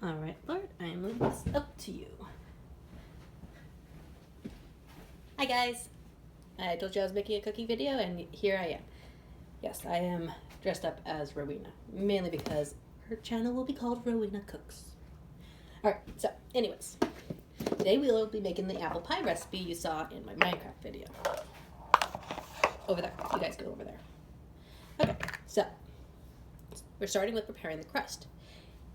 All right, Lord, I am leaving this up to you. Hi, guys. I told you I was making a cooking video, and here I am. Yes, I am dressed up as Rowena, mainly because her channel will be called Rowena Cooks. All right, so anyways, today we will be making the apple pie recipe you saw in my Minecraft video. Over there. You guys go over there. Okay, so we're starting with preparing the crust.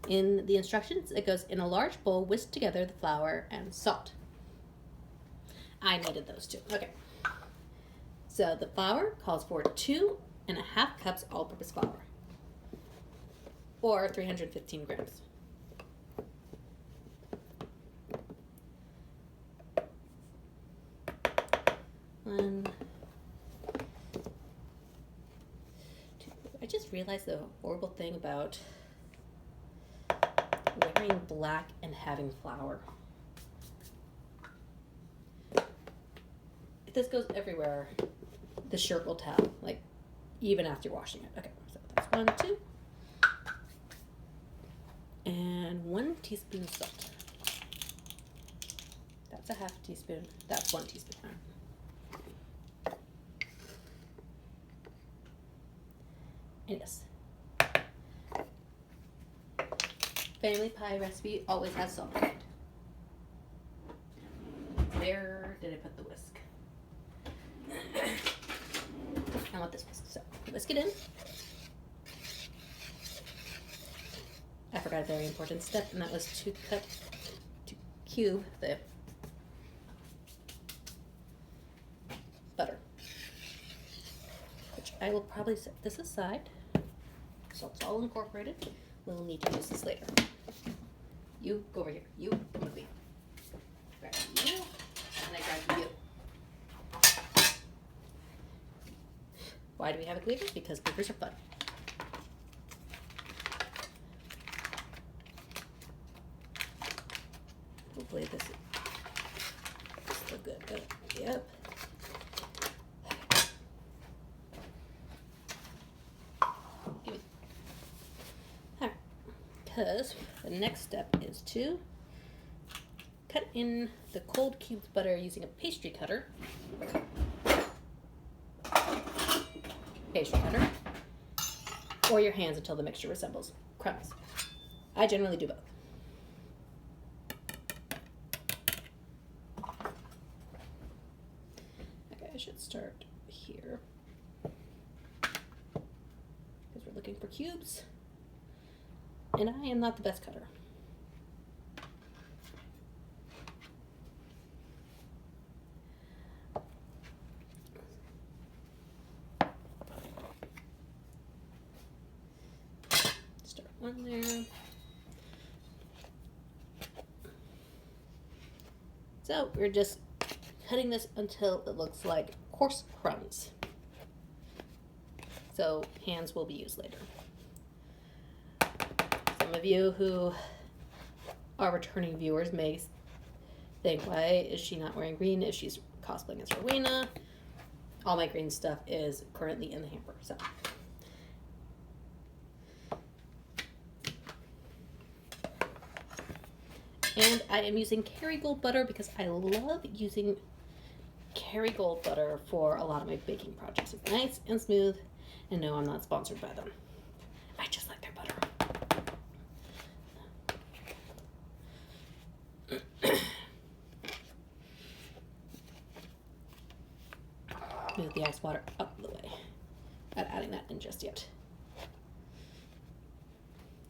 In the instructions, it goes in a large bowl, whisk together the flour and salt. I needed those too. Okay. So the flour calls for 2.5 cups all-purpose flour, or 315 grams. One, two. I just realized the horrible thing about wearing black and having flour. If this goes everywhere, the shirt will tell, like, even after washing it. Okay, so that's 1, 2. And 1 teaspoon salt. That's a half teaspoon. That's 1 teaspoon. And yes, family pie recipe always has salt in it. Where did I put the whisk? I want this whisk. So whisk it in. I forgot a very important step, and that was to cube the butter, which I will probably set this aside so it's all incorporated. We'll need to use this later. You go over here. You come with me. Grab you, and I grab you. Why do we have a cleaver? Because cleavers are fun. Hopefully this is still good. Good. Yep. Give me. Alright. Because the next step is to cut in the cold cubed butter using a pastry cutter. Or your hands until the mixture resembles crumbs. I generally do both. Okay, I should start here because we're looking for cubes, and I am not the best cutter. One there. So we're just cutting this until it looks like coarse crumbs. So hands will be used later. Some of you who are returning viewers may think, why is she not wearing green if she's cosplaying as Rowena? All my green stuff is currently in the hamper. So. And I am using Kerrygold butter because I love using Kerrygold butter for a lot of my baking projects. It's nice and smooth, and no, I'm not sponsored by them. I just like their butter. Move the ice water up the way. Not adding that in just yet.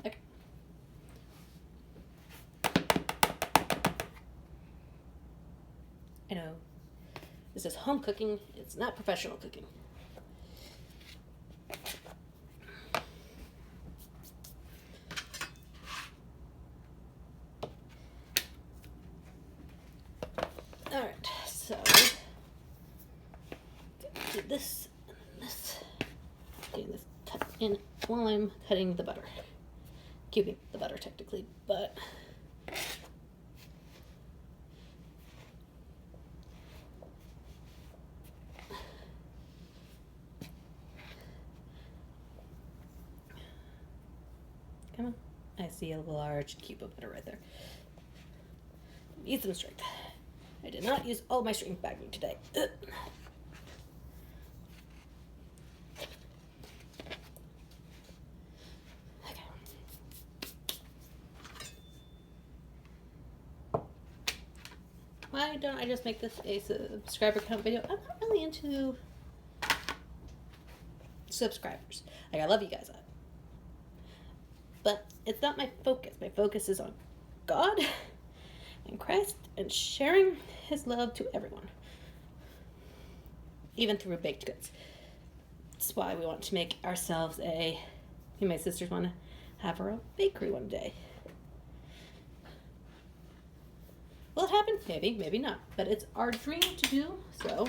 Okay. I know, this is home cooking, it's not professional cooking. Alright, so do this and this. Getting this cut in while I'm cutting the butter. Cubing the butter technically, but come on. I see see a large cube of butter right there. Need some strength. I did not use all my strength bagging today. Ugh. Okay. Why don't I just make this a subscriber count video? I'm not really into subscribers. Like, I love you guys, but it's not my focus. My focus is on God and Christ and sharing his love to everyone, even through baked goods. That's why we want to make ourselves me and my sisters want to have our own bakery one day. Will it happen? Maybe, maybe not. But it's our dream to do so.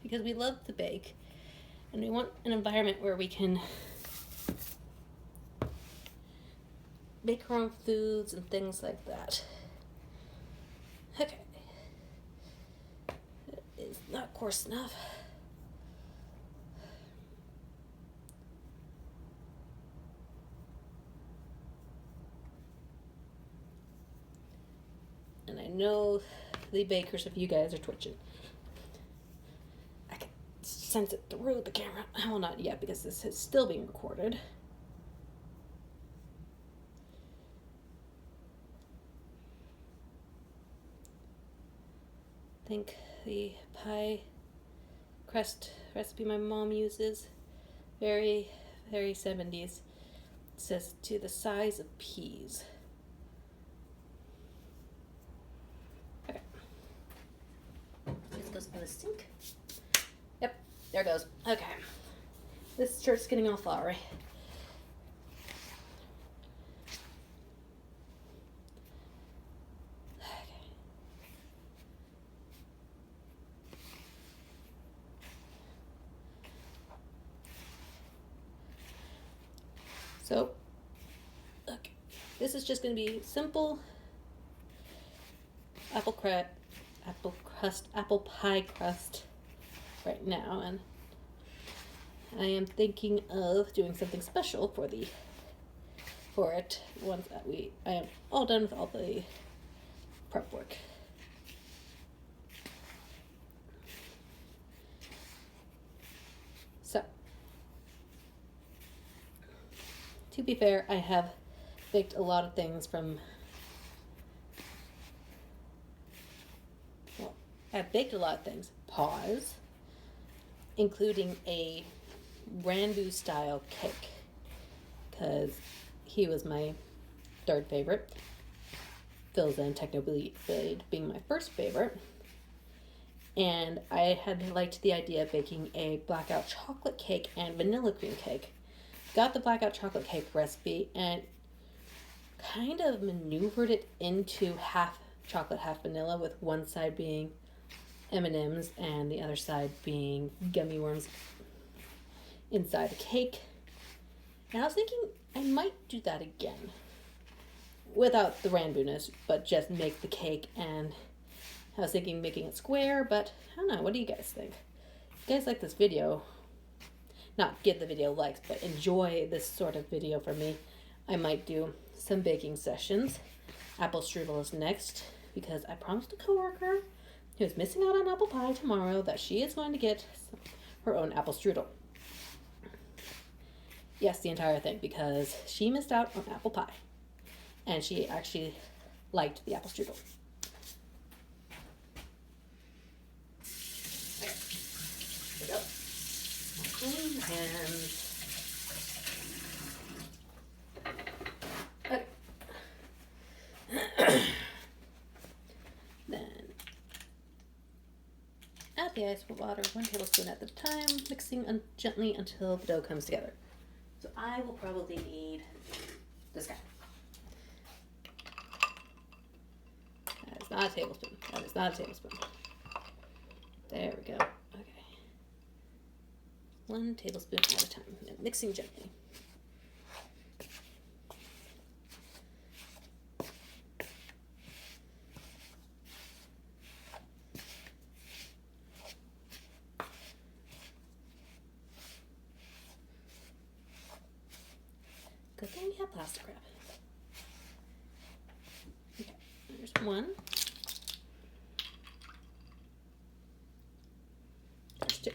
Because we love to bake, and we want an environment where we can make our own foods and things like that. Okay. It is not coarse enough. And I know the bakers of you guys are twitching. I can sense it through the camera. Well, not yet, because this is still being recorded. I think the pie crust recipe my mom uses, very, very 70s. It says to the size of peas. Okay. This goes in the sink. Yep, there it goes. Okay. This shirt's getting all floury. So, okay, this is just going to be simple apple pie crust right now, and I am thinking of doing something special for it once that I am all done with all the prep work. So, to be fair, I have baked a lot of things I've baked a lot of things, pies, including a Randu style cake, because he was my third favorite, Phil's and Technoblade being my first favorite, and I had liked the idea of baking a blackout chocolate cake and vanilla cream cake. Got the blackout chocolate cake recipe and kind of maneuvered it into half chocolate, half vanilla, with one side being M&Ms and the other side being gummy worms inside the cake. And I was thinking I might do that again without the randuness, but just make the cake. And I was thinking making it square, but I don't know. What do you guys think? If you guys like this video, not give the video likes, but enjoy this sort of video from me, I might do some baking sessions. Apple strudel is next, because I promised a coworker who is missing out on apple pie tomorrow that she is going to get her own apple strudel. Yes, the entire thing, because she missed out on apple pie, and she actually liked the apple strudel. Okay, here we go. Clean hands. Okay. Then add the ice water 1 tablespoon at a time, mixing gently until the dough comes together. So I will probably need this guy. That is not a tablespoon. That is not a tablespoon. There we go. Okay. 1 tablespoon at a time, and mixing gently. plastic wrap. Okay, there's one. There's two.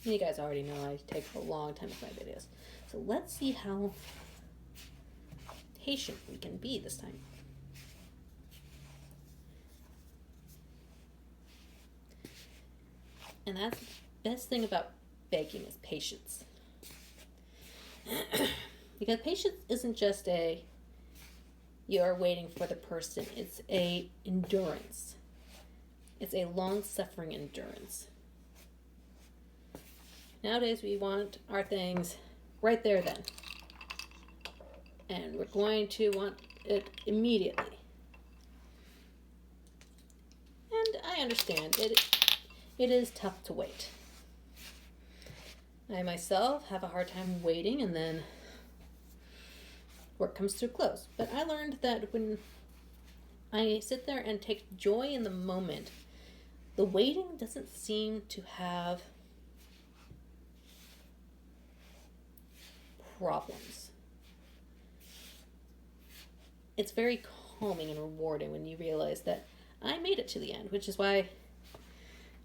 You guys already know I take a long time with my videos. So let's see how patient we can be this time. And that's the best thing about baking is patience. Because patience isn't just you're waiting for the person. It's a endurance. It's a long-suffering endurance. Nowadays we want our things right there then. And we're going to want it immediately. And I understand it is tough to wait. I myself have a hard time waiting, and then work comes to a close. But I learned that when I sit there and take joy in the moment, the waiting doesn't seem to have problems. It's very calming and rewarding when you realize that I made it to the end, which is why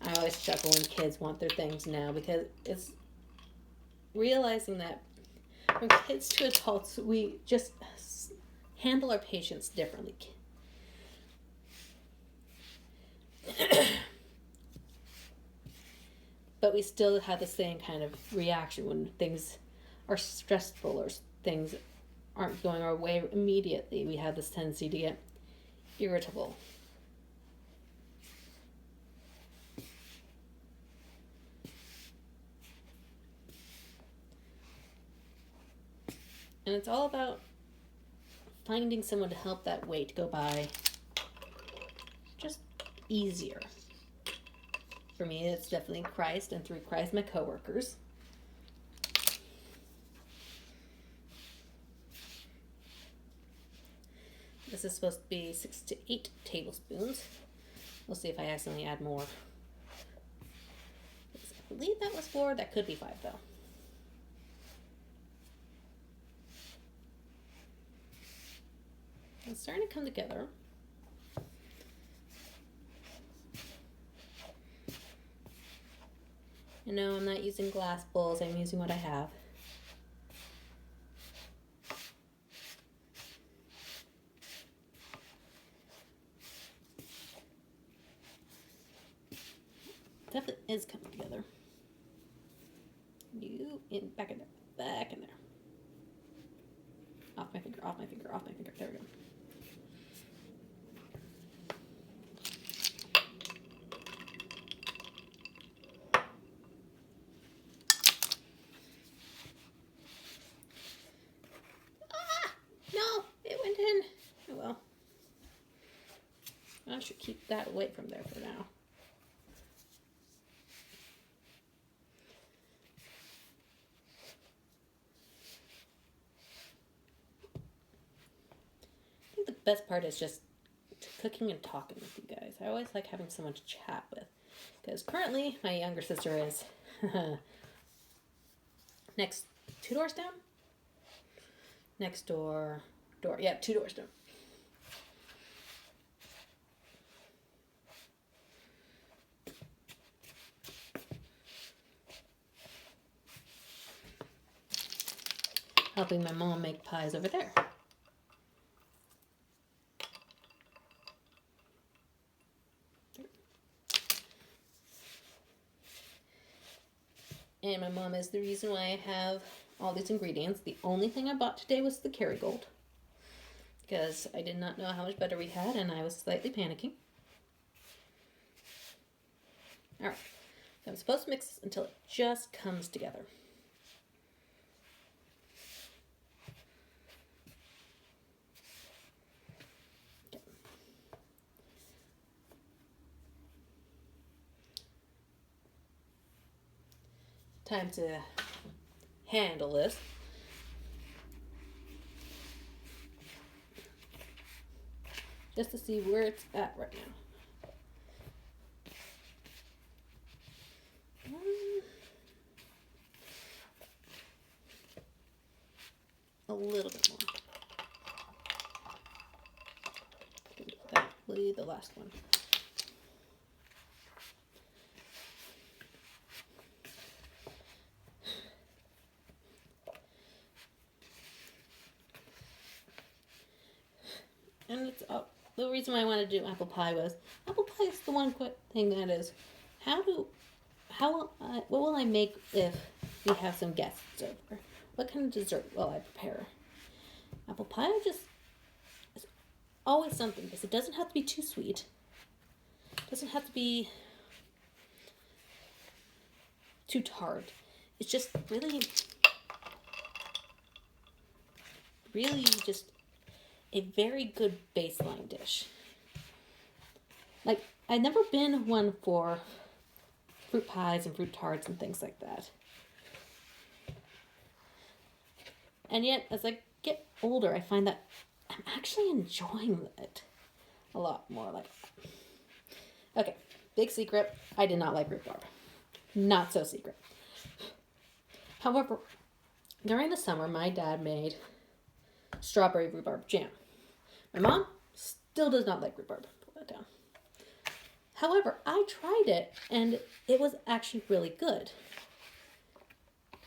I always chuckle when kids want their things now, because it's realizing that from kids to adults, we just handle our patience differently. But we still have the same kind of reaction when things are stressful or things aren't going our way immediately. We have this tendency to get irritable. And it's all about finding someone to help that wait go by just easier. For me, it's definitely Christ, and through Christ, my coworkers. This is supposed to be 6 to 8 tablespoons. We'll see if I accidentally add more. I believe that was 4. That could be 5, though. It's starting to come together. You know, I'm not using glass bowls. I'm using what I have. Definitely is coming together. Back in there. Back in there. Off my finger, off my finger, off my finger. There we go. No, it went in. Oh well. I should keep that away from there for now. I think the best part is just cooking and talking with you guys. I always like having someone to chat with. Because currently, my younger sister is next 2 doors down. Next door. Yeah, 2 doors down. Helping my mom make pies over there. And my mom is the reason why I have all these ingredients. The only thing I bought today was the Kerrygold, because I did not know how much butter we had, and I was slightly panicking. Alright, so I'm supposed to mix this until it just comes together. Okay. Time to handle this. Just to see where it's at right now. little bit more. That will be the last one. And it's the reason why I wanted to do apple pie was apple pie is the one quick thing that is what will I make if we have some guests over? What kind of dessert will I prepare? Apple pie is always something because it doesn't have to be too sweet. It doesn't have to be too tart. It's just really just a very good baseline dish. Like, I've never been one for fruit pies and fruit tarts and things like that. And yet, as I get older, I find that I'm actually enjoying it a lot more. Like, okay, big secret, I did not like rhubarb. Not so secret. However, during the summer, my dad made strawberry rhubarb jam. My mom still does not like rhubarb. Pull that down. However, I tried it and it was actually really good.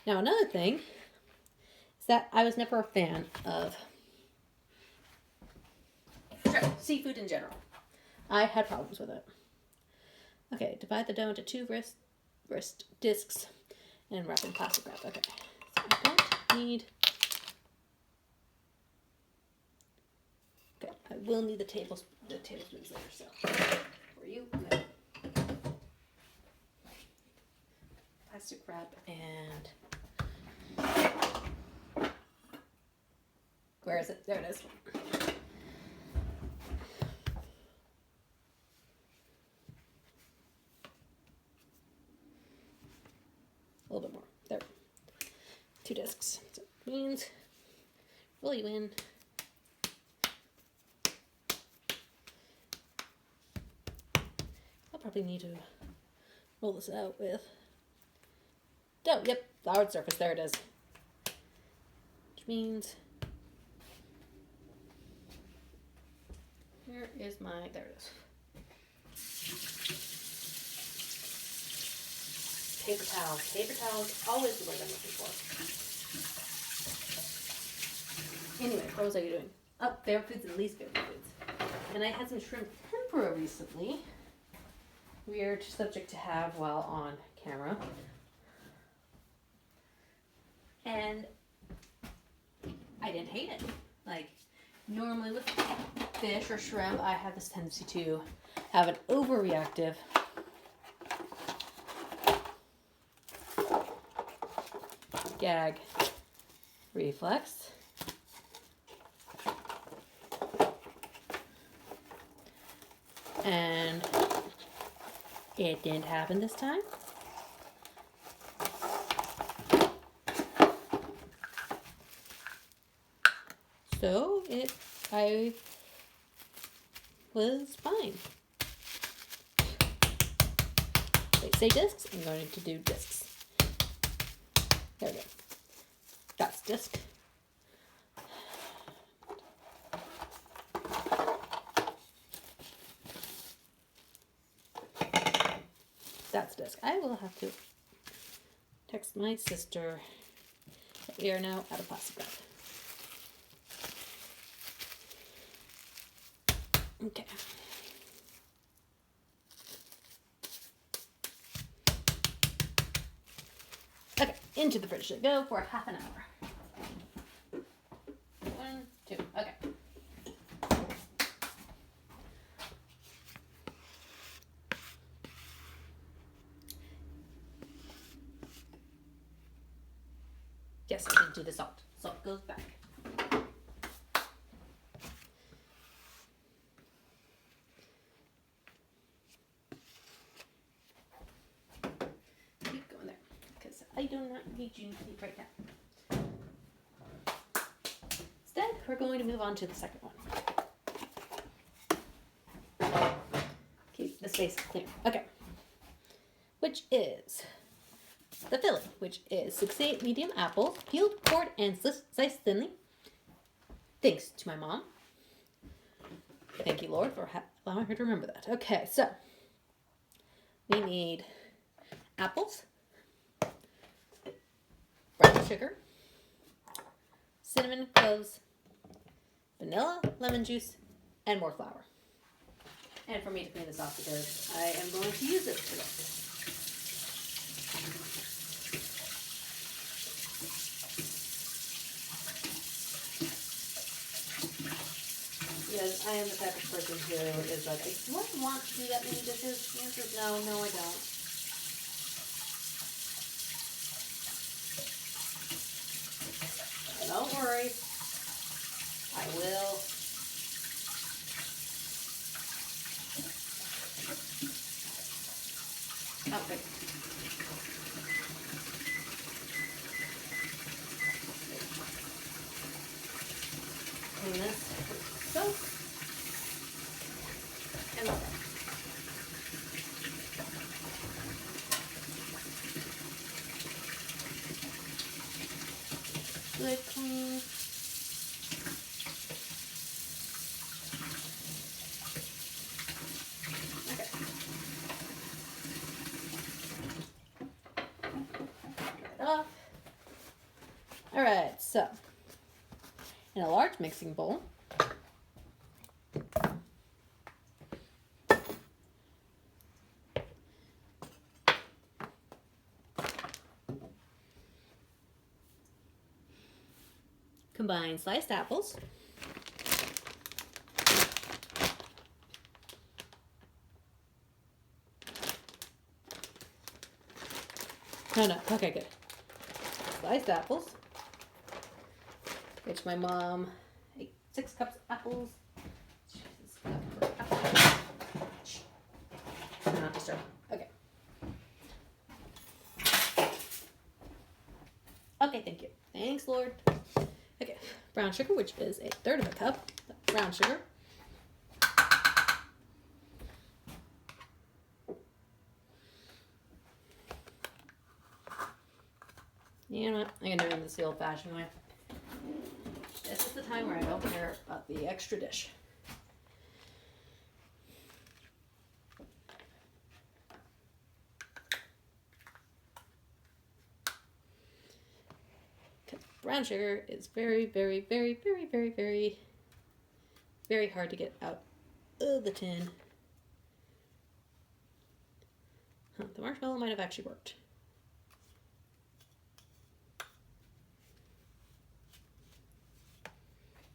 Now, another thing is that I was never a fan of seafood in general. I had problems with it. Okay, divide the dough into 2 wrist discs and wrap in plastic wrap. Okay, so I don't need. Okay, I will need the tablespoons later. So for you, I'm gonna plastic wrap and where is it? There it is. A little bit more. There. 2 discs. So it means roll you in. I'll probably need to roll this out with dough. Yep, floured surface. There it is. Which means there it is. Paper towels. Paper towels, always the word I'm looking for. Anyway, what was I doing? Oh, favorite foods and least favorite foods. And I had some shrimp tempura recently. Weird subject to have while on camera. And I didn't hate it. Like, normally with fish or shrimp, I have this tendency to have an overreactive gag reflex. And it didn't happen this time. So I was fine. They say discs, I'm going to do discs. There we go. That's disc. That's disc. I will have to text my sister that we are now out of plastic wrap. Okay. Okay, into the fridge to go for half an hour. 1, 2, okay. Yes, I did do the salt. Salt goes back. Keep going there, because I do not need you to leave right now. Instead, we're going to move on to the second one. Keep the space clear. Okay. Which is the filling, which is 6 to 8 medium apples, peeled, cored, and sliced thinly, Thanks to my mom. Thank you, Lord, for allowing her to remember that. Okay, so we need apples, brown sugar, cinnamon, cloves, vanilla, lemon juice, and more flour. And for me to clean this off because I am going to use it today. Because I am the type of person who is like, do I want to do that many dishes? The answer is no, I don't. But don't worry, I will. Okay. Clean this with soap and water. Good clean. Okay. Dry it off. All right, so in a large mixing bowl, combine sliced apples, no, okay, good. Sliced apples, which my mom ate 6 cups of apples. Not disturb. Okay. Okay, thank you. Thanks, Lord. Okay, brown sugar, which is 1/3 of a cup. Brown sugar. You know what? I'm gonna do this the old-fashioned way. This is the time where I don't care about the extra dish. Brown sugar is very, very, very, very, very, very, very hard to get out of the tin. The marshmallow might have actually worked.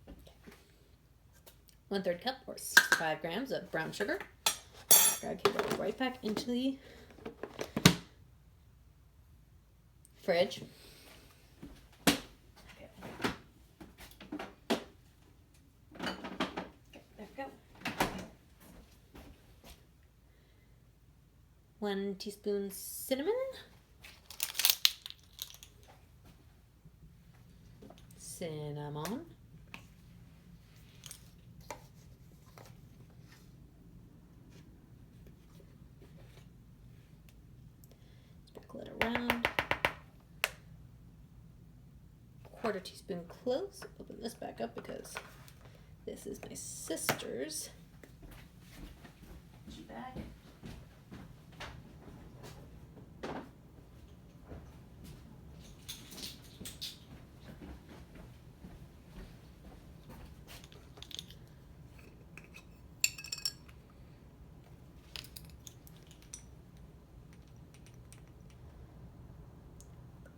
Okay. 1/3 cup or 65 grams of brown sugar. Drag it right back into the fridge. One teaspoon cinnamon, sprinkle it around. 1/4 teaspoon cloves. Open this back up because this is my sister's bag.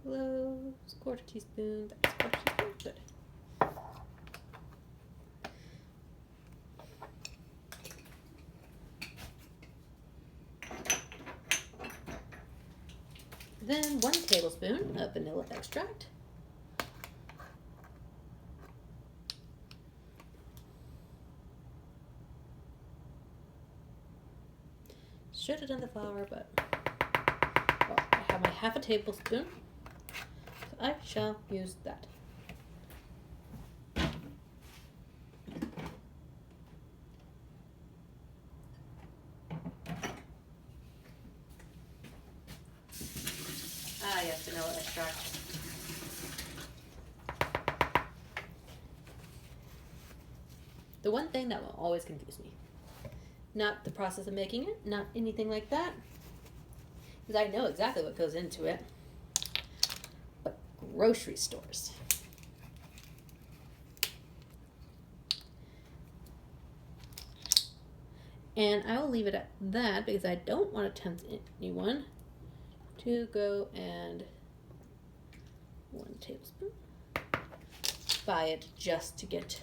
Cloves, 1/4 teaspoon, that's 1/4 teaspoon, good. Then 1 tablespoon of vanilla extract. Should have done the flour, but well, I have my 1/2 tablespoon. I shall use that. Ah, yes, vanilla extract. The one thing that will always confuse me, not the process of making it, not anything like that, because I know exactly what goes into it, but grocery stores. And I will leave it at that because I don't want to tempt anyone to go and 1 tablespoon. Buy it just to get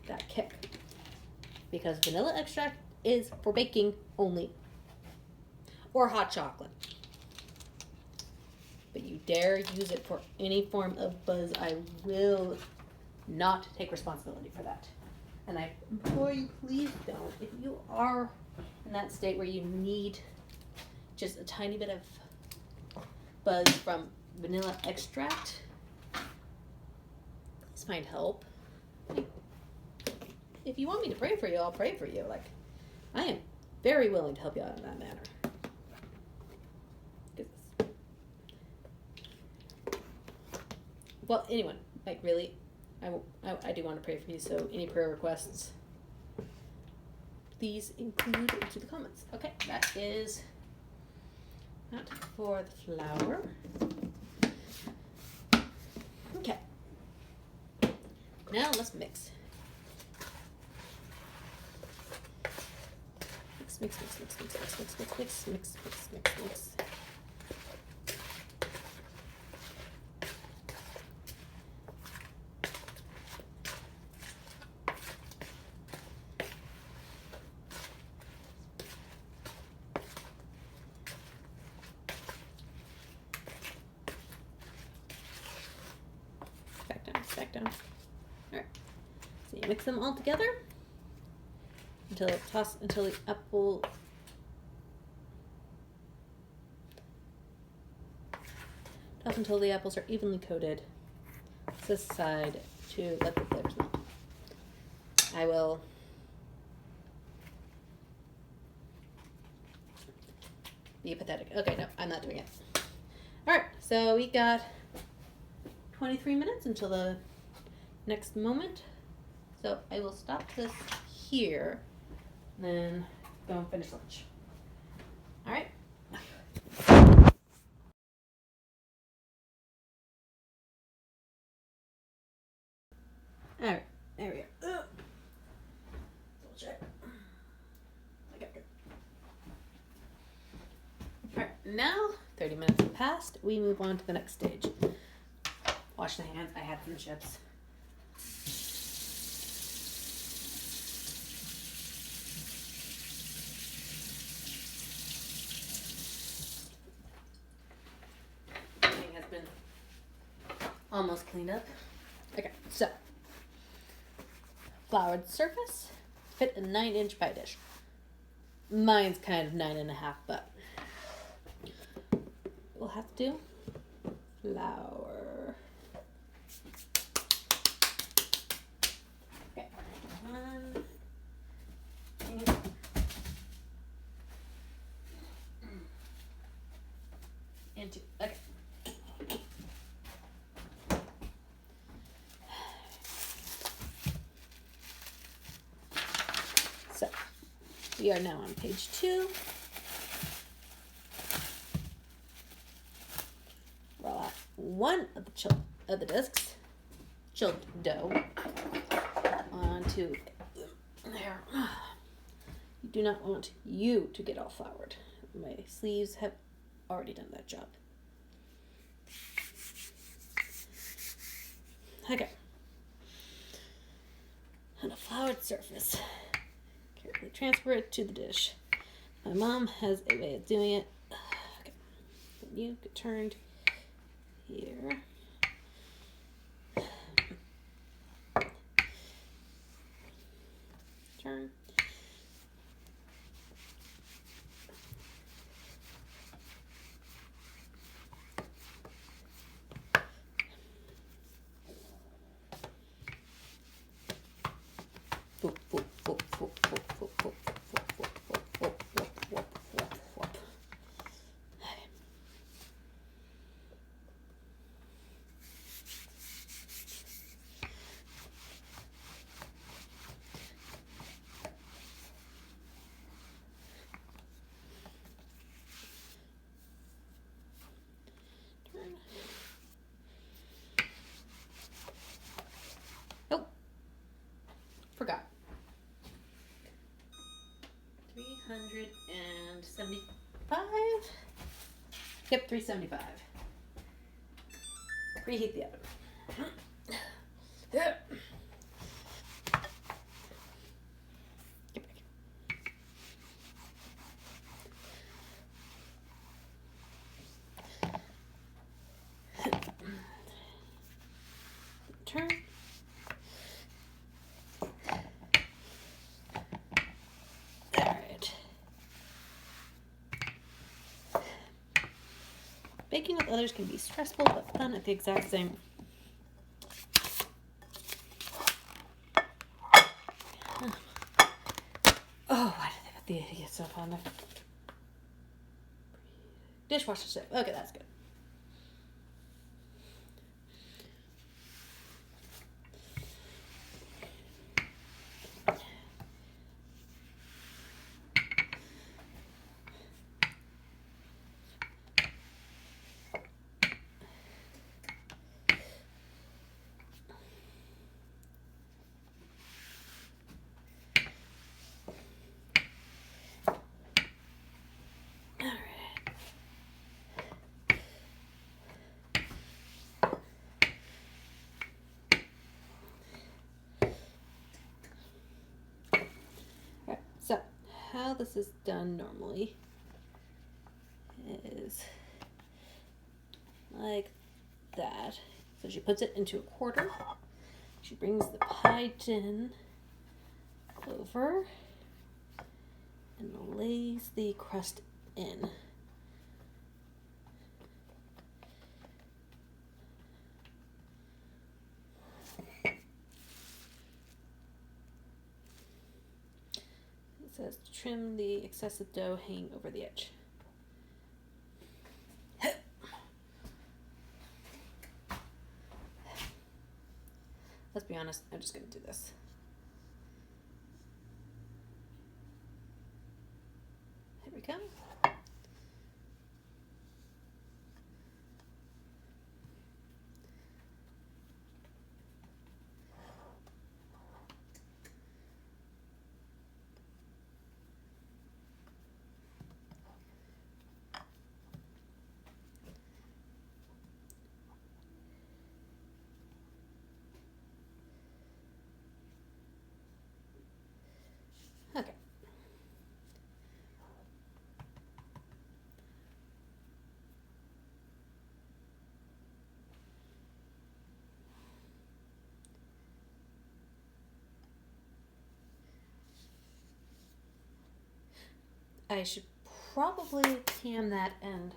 that kick. Because vanilla extract is for baking only. Or hot chocolate. But you dare use it for any form of buzz, I will not take responsibility for that. And I implore you, please don't. If you are in that state where you need just a tiny bit of buzz from vanilla extract, please find help. Like, if you want me to pray for you, I'll pray for you. Like, I am very willing to help you out in that manner. Well, anyone, like really, I do want to pray for you, so any prayer requests, please include into the comments. Okay, that is not for the flour. Okay, now let's mix. Mix. Back down. All right. So you mix them all together until the apple toss until the apples are evenly coated. This side to let the flavors melt. I will be pathetic. Okay, no, I'm not doing it. All right, so we got 23 minutes until the next moment. So I will stop this here, then go and finish lunch. All right. All right, there we go. Double check. Okay, good. All right, now 30 minutes have passed. We move on to the next stage. Wash the hands. I had some chips. Everything has been almost cleaned up. Okay, so floured surface, fit a 9-inch pie dish. Mine's kind of 9.5, but we'll have to do flour. Okay, 1 and 2. Okay. So we are now on page 2. Roll out one of the discs, chilled dough, onto there. You do not want you to get all floured. My sleeves have already done that job. Okay. On a floured surface, carefully transfer it to the dish. My mom has a way of doing it. Okay. You get turned here. Turn. Yep, 375. Preheat the oven. Turn. Alright. Baking with others can be stressful, but fun at the exact same. Oh, why did they put the idiot stuff on there? Dishwasher soap. Okay, that's good. So, how this is done normally is like that. So she puts it into a quarter. She brings the pie tin over and lays the crust in. Says to trim the excessive dough hanging over the edge. Let's be honest, I'm just going to do this. Here we go. Okay. I should probably tam that end.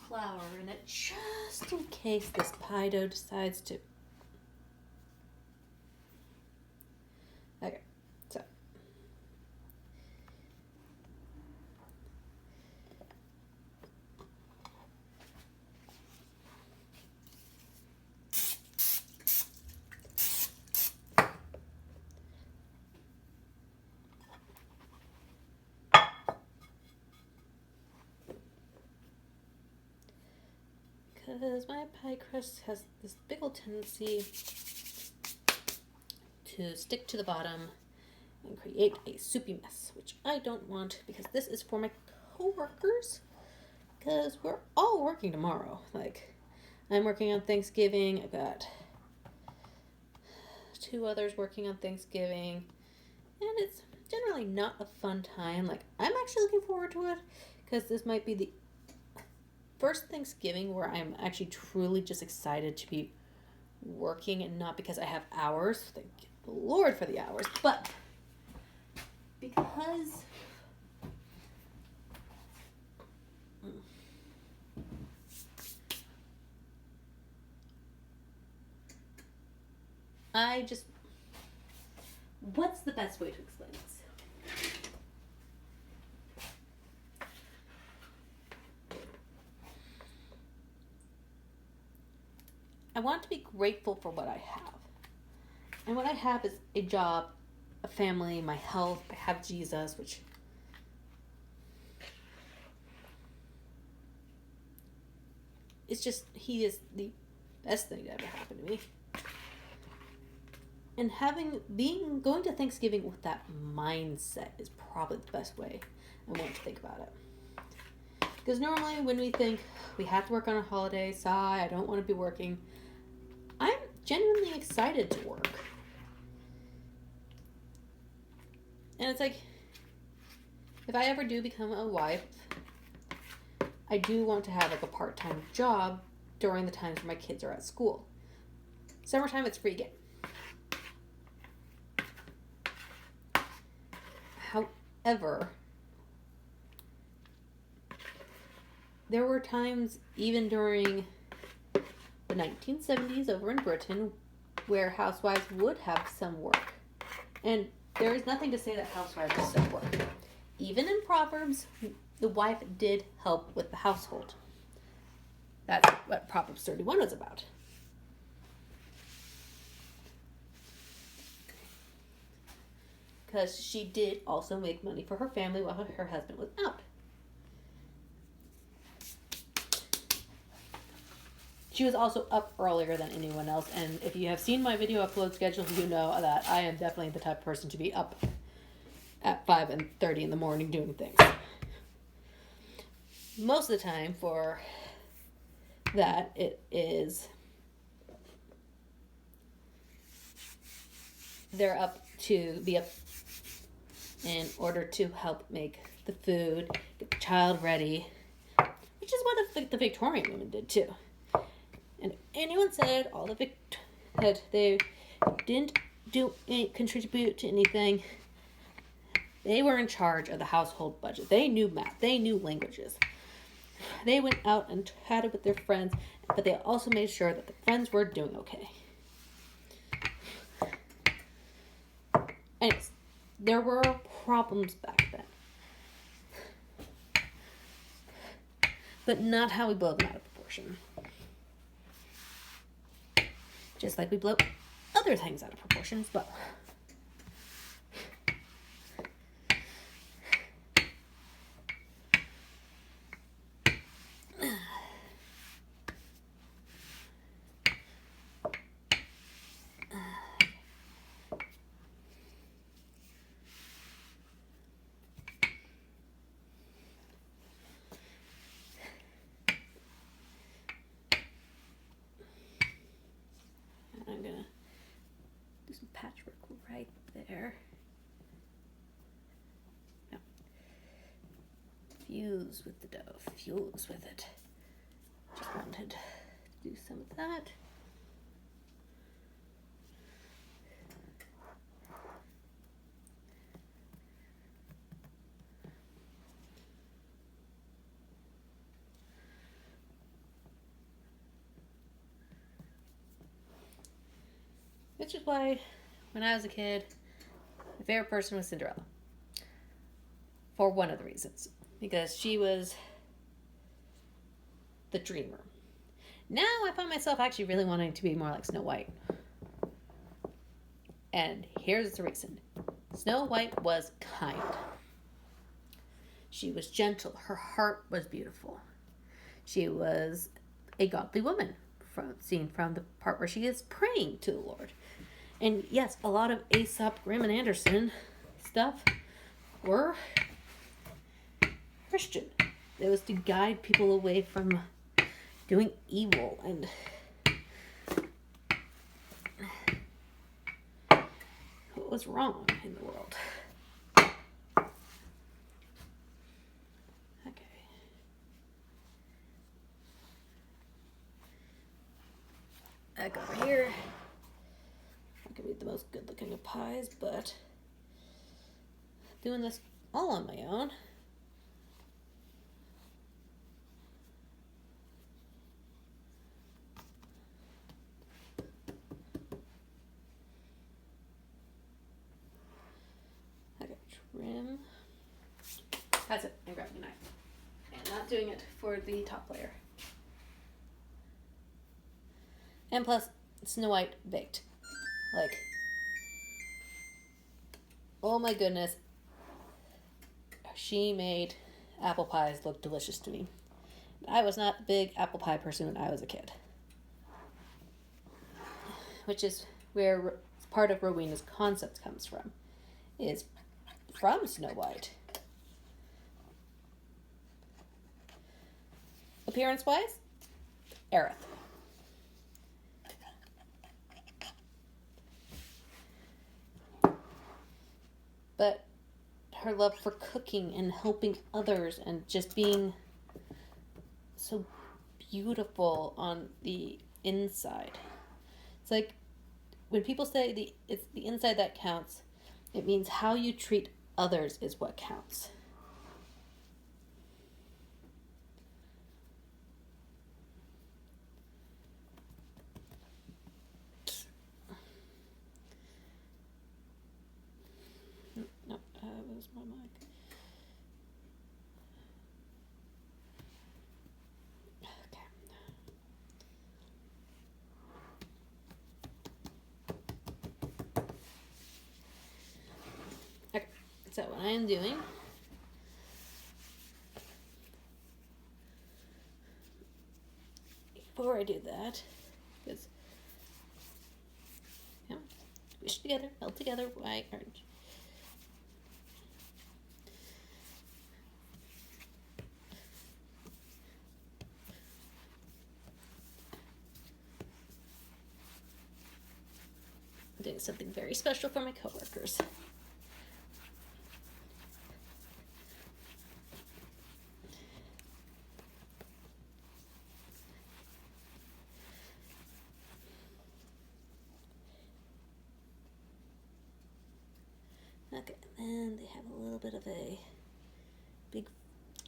Flour in it just in case this pie dough decides to. Okay, so. Because my pie crust has this big old tendency to stick to the bottom and create a soupy mess, which I don't want because this is for my co-workers, because we're all working tomorrow. Like, I'm working on Thanksgiving. I've got 2 others working on Thanksgiving, and it's generally not a fun time. Like, I'm actually looking forward to it because this might be the first Thanksgiving where I'm actually truly just excited to be working, and not because I have hours. Thank the Lord for the hours, but because I just, what's the best way to explain this? I want to be grateful for what I have. And what I have is a job, a family, my health. I have Jesus, which it's just, he is the best thing that ever happened to me. And going to Thanksgiving with that mindset is probably the best way I want to think about it. Because normally when we think we have to work on a holiday, sigh, I don't want to be working, I'm genuinely excited to work. And it's like, if I ever do become a wife, I do want to have like a part-time job during the times when my kids are at school. Summertime, it's free game. However, there were times, even during the 1970s over in Britain, where housewives would have some work. And there is nothing to say that housewives don't work. Even in Proverbs, the wife did help with the household. That's what Proverbs 31 was about. Because she did also make money for her family while her husband was out. She was also up earlier than anyone else, and if you have seen my video upload schedule, you know that I am definitely the type of person to be up at 5:30 in the morning doing things. Most of the time for that, they're up to be up in order to help make the food, get the child ready, which is what the Victorian women did too. And if anyone said that they didn't contribute to anything, they were in charge of the household budget. They knew math. They knew languages. They went out and chatted with their friends, but they also made sure that the friends were doing okay. Anyways, there were problems back then. But not how we blow them out of proportion. Just like we blow other things out of proportion as well. I'm gonna do some patchwork right there. No. Fuse with the dough. Fuse with it. Just wanted to do some of that. Which is why, when I was a kid, my favorite person was Cinderella. For one of the reasons. Because she was the dreamer. Now I find myself actually really wanting to be more like Snow White. And here's the reason. Snow White was kind. She was gentle. Her heart was beautiful. She was a godly woman, seen from the part where she is praying to the Lord. And yes, a lot of Aesop, Grimm, and Anderson stuff were Christian. It was to guide people away from doing evil and what was wrong in the world. Okay. Back over here. Not gonna be the most good looking of pies, but doing this all on my own. Trim. That's it. I'm grabbing a knife. And not doing it for the top layer. And plus, Snow White baked. Like, oh my goodness. She made apple pies look delicious to me. I was not a big apple pie person when I was a kid. Which is where part of Rowena's concept comes from, is from Snow White. Appearance-wise, Aerith. But her love for cooking and helping others and just being so beautiful on the inside. It's like when people say it's the inside that counts, it means how you treat others is what counts. No, where's my mic? Okay, so what I am doing before I do that, because squish together, melt together, white, orange. I'm doing something very special for my coworkers. Okay, and then they have a little bit of a big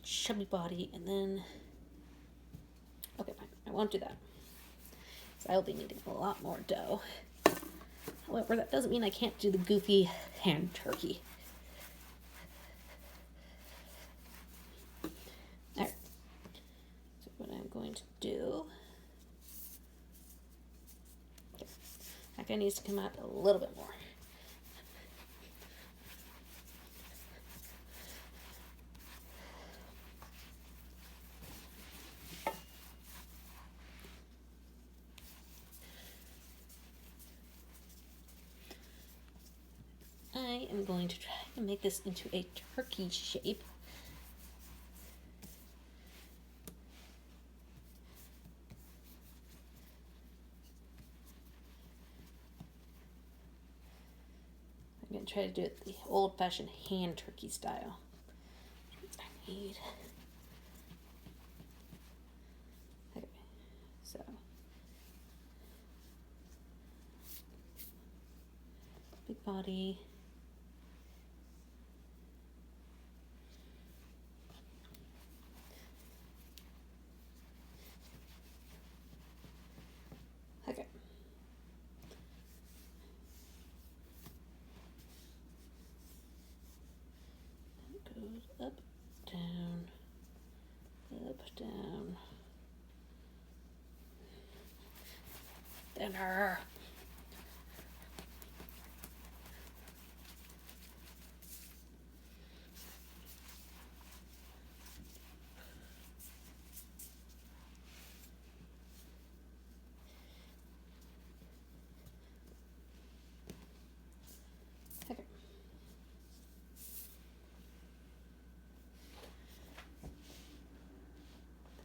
chubby body, and then, okay, fine, I won't do that. So I'll be needing a lot more dough. However, that doesn't mean I can't do the goofy hand turkey. Alright, so what I'm going to do, that guy needs to come out a little bit more. I am going to try to make this into a turkey shape. I'm going to try to do it the old-fashioned hand turkey style. I need... Okay, so... big body... Okay. It goes up, down, thinner. Okay.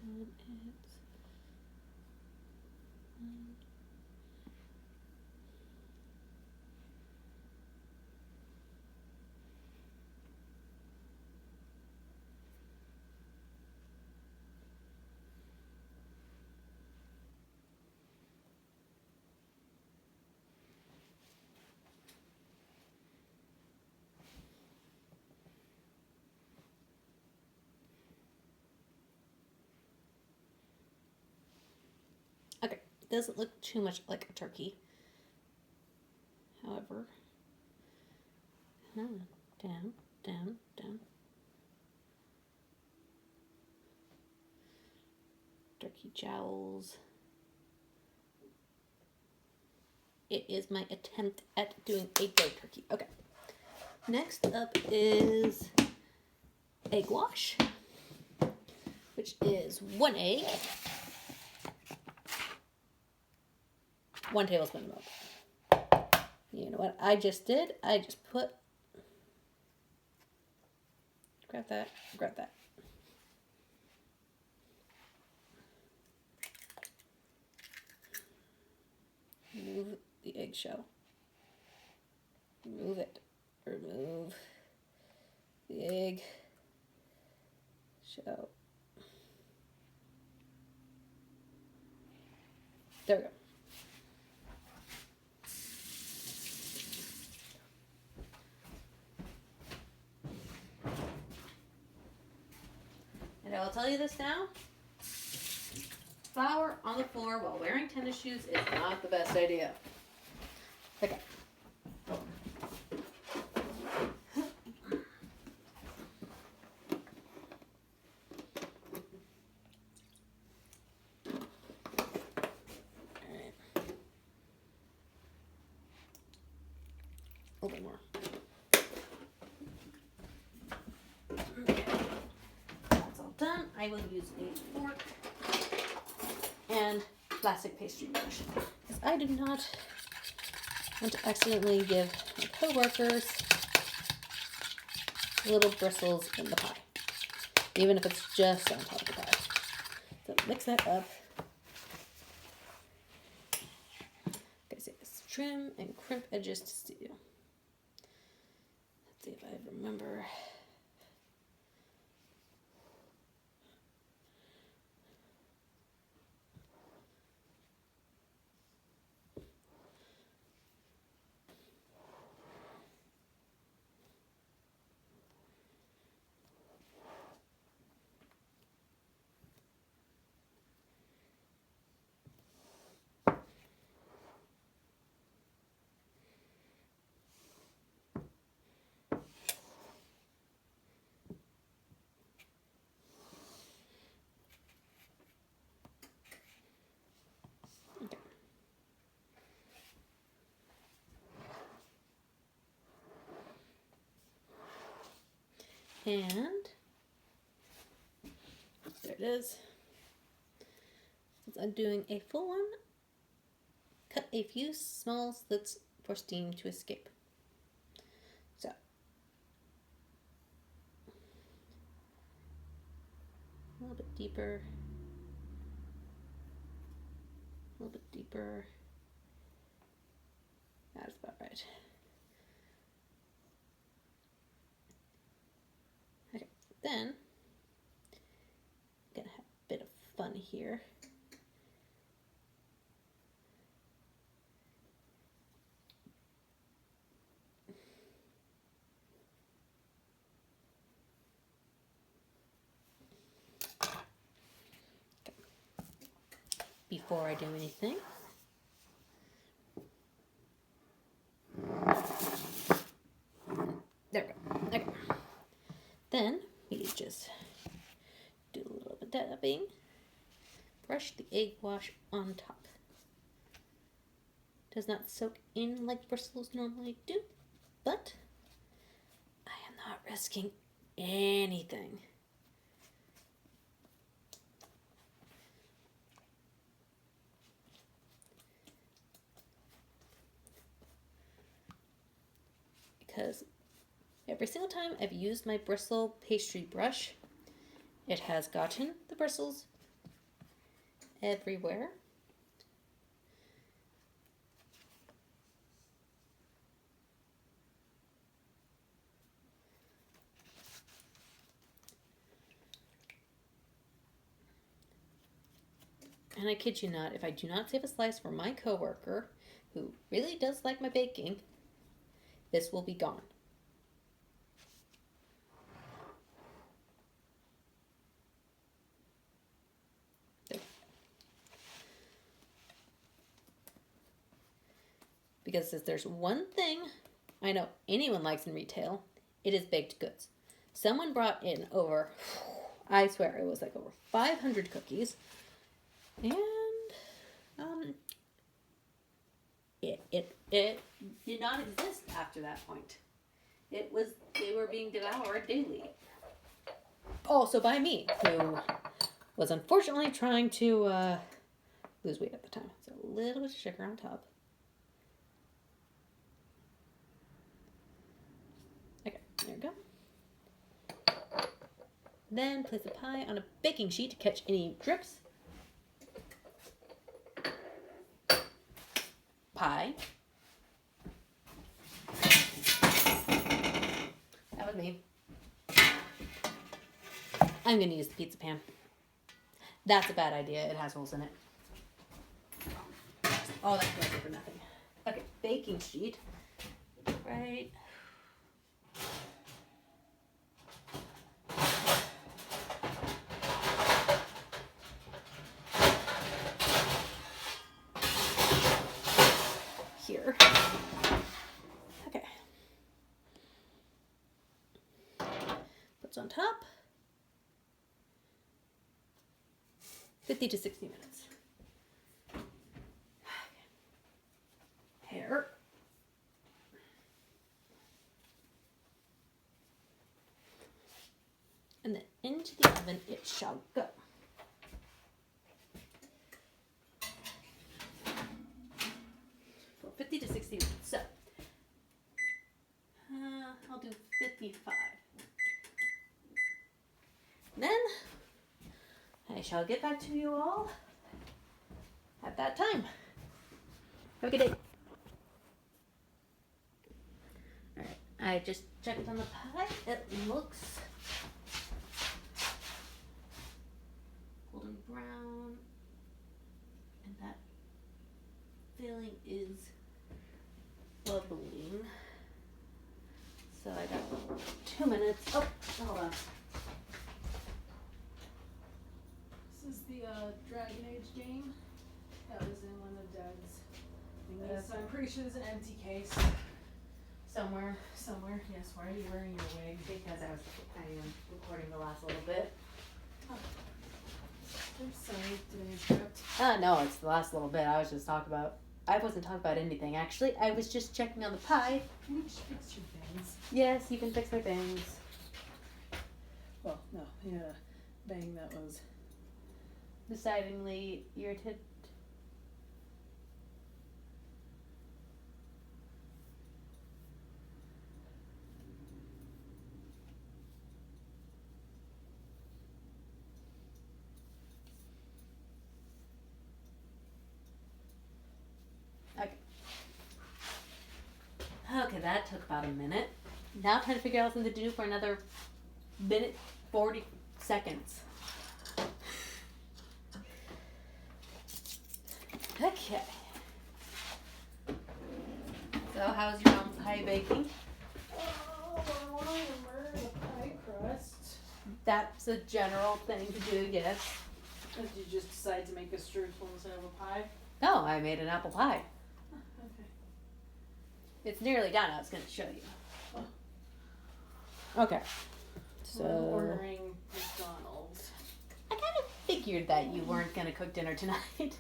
Then it's okay. Doesn't look too much like a turkey. However, down, down, down. Turkey jowls. It is my attempt at doing a dough turkey. Okay. Next up is egg wash, which is 1 egg, 1 tablespoon of milk. You know what I just did? I just put, grab that, grab that. Remove the eggshell. Remove it. Remove the egg shell. There we go. And I will tell you this now. Flour on the floor while wearing tennis shoes is not the best idea. Okay. A little more. Okay. That's all done. I will use a fork and plastic pastry brush, because I do not want to accidentally give my coworkers little bristles in the pie, even if it's just on top of the pie. So mix that up. Okay, so trim and crimp edges to stew. Let's see if I remember. And there it is. Since I'm doing a full one, cut a few small slits for steam to escape. So, a little bit deeper, a little bit deeper. That's about right. Okay, then I'm gonna have a bit of fun here. Before I do anything, there we go. Okay. Then we just do a little bit of dabbing. Brush the egg wash on top. Does not soak in like bristles normally do, but I am not risking anything. Because every single time I've used my bristle pastry brush, it has gotten the bristles everywhere. And I kid you not, if I do not save a slice for my coworker, who really does like my baking, this will be gone. Because if there's one thing I know anyone likes in retail, it is baked goods. Someone brought in over, I swear it was like over 500 cookies, and it did not exist after that point. They were being devoured daily. Also by me, who was unfortunately trying to lose weight at the time. So a little bit of sugar on top. Then place the pie on a baking sheet to catch any drips. Pie. That was me. I'm going to use the pizza pan. That's a bad idea. It has holes in it. All that goes for nothing. Okay, baking sheet. Right. Here. Okay. Puts on top. 50 to 60 minutes. Hair. And then into the oven it shall go. For 50 to 60 minutes. So, I'll do 55. Then, I shall get back to you all at that time. Have a good day. Alright, I just checked on the pie. It looks golden brown. And that filling is bubbling. So I got 2 minutes. Oh, hold on. This is the Dragon Age game that was in one of Dad's thingies. So I'm pretty sure there's an empty case Somewhere. Yes, why are you wearing your wig? Because I am recording the last little bit. Oh. I'm sorry, did I interrupt? No, it's the last little bit. I wasn't talking about anything, actually. I was just checking on the pie. Can you just fix your bangs? Yes, you can fix my bangs. Well, no, you had a bang that was... Decidedly irritated. Okay, that took about a minute. Now trying to figure out something to do for another minute 40 seconds. Okay. So how's your mom's pie baking? Oh, I want to remember the pie crust. That's a general thing to do, yes. Did you just decide to make a streusel instead of a pie? No, I made an apple pie. Okay. It's nearly done. I was going to show you. Okay. So We're ordering McDonald's. I kind of figured that you weren't going to cook dinner tonight.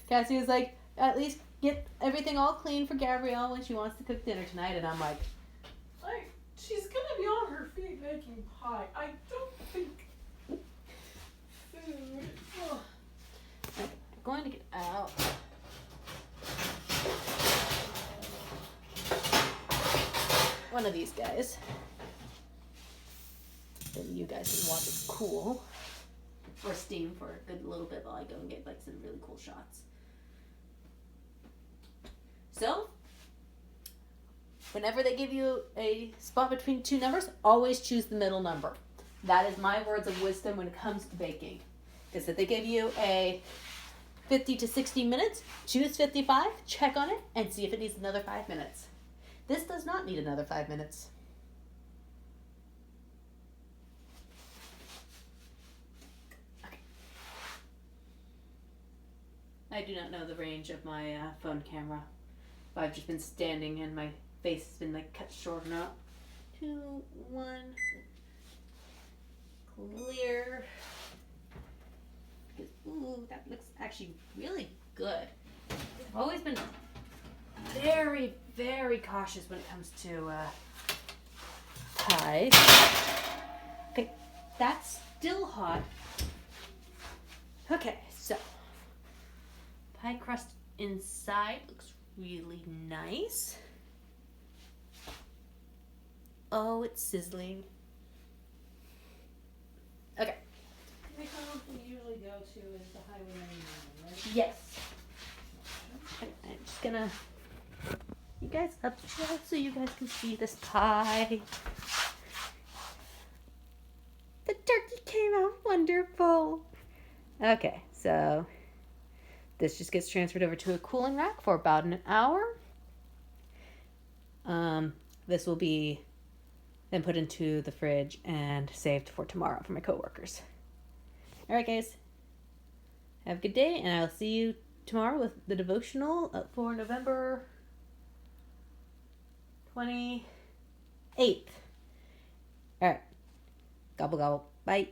Cassie was like, at least get everything all clean for Gabrielle when she wants to cook dinner tonight. And I'm like, She's gonna be on her feet making pie. I don't think food. Oh. I'm going to get out. One of these guys. So you guys can watch it cool. Or steam for a good little bit while I go and get like some really cool shots. So, whenever they give you a spot between two numbers, always choose the middle number. That is my words of wisdom when it comes to baking. Is that they give you a 50 to 60 minutes, choose 55, check on it, and see if it needs another 5 minutes. This does not need another 5 minutes. Okay. I do not know the range of my phone camera. I've just been standing and my face has been like cut short now. 2, 1, clear. Because, ooh, that looks actually really good. I've always been very, very cautious when it comes to pies. Okay, that's still hot. Okay, so pie crust inside looks really nice. Oh, it's sizzling. Okay. The account we usually go to is the Highway 99, right? Yes. I'm just gonna you guys up just so you guys can see this pie. The turkey came out wonderful. Okay, so this just gets transferred over to a cooling rack for about an hour. This will be then put into the fridge and saved for tomorrow for my coworkers. All right, guys. Have a good day, and I'll see you tomorrow with the devotional for November 28th. All right. Gobble, gobble. Bye.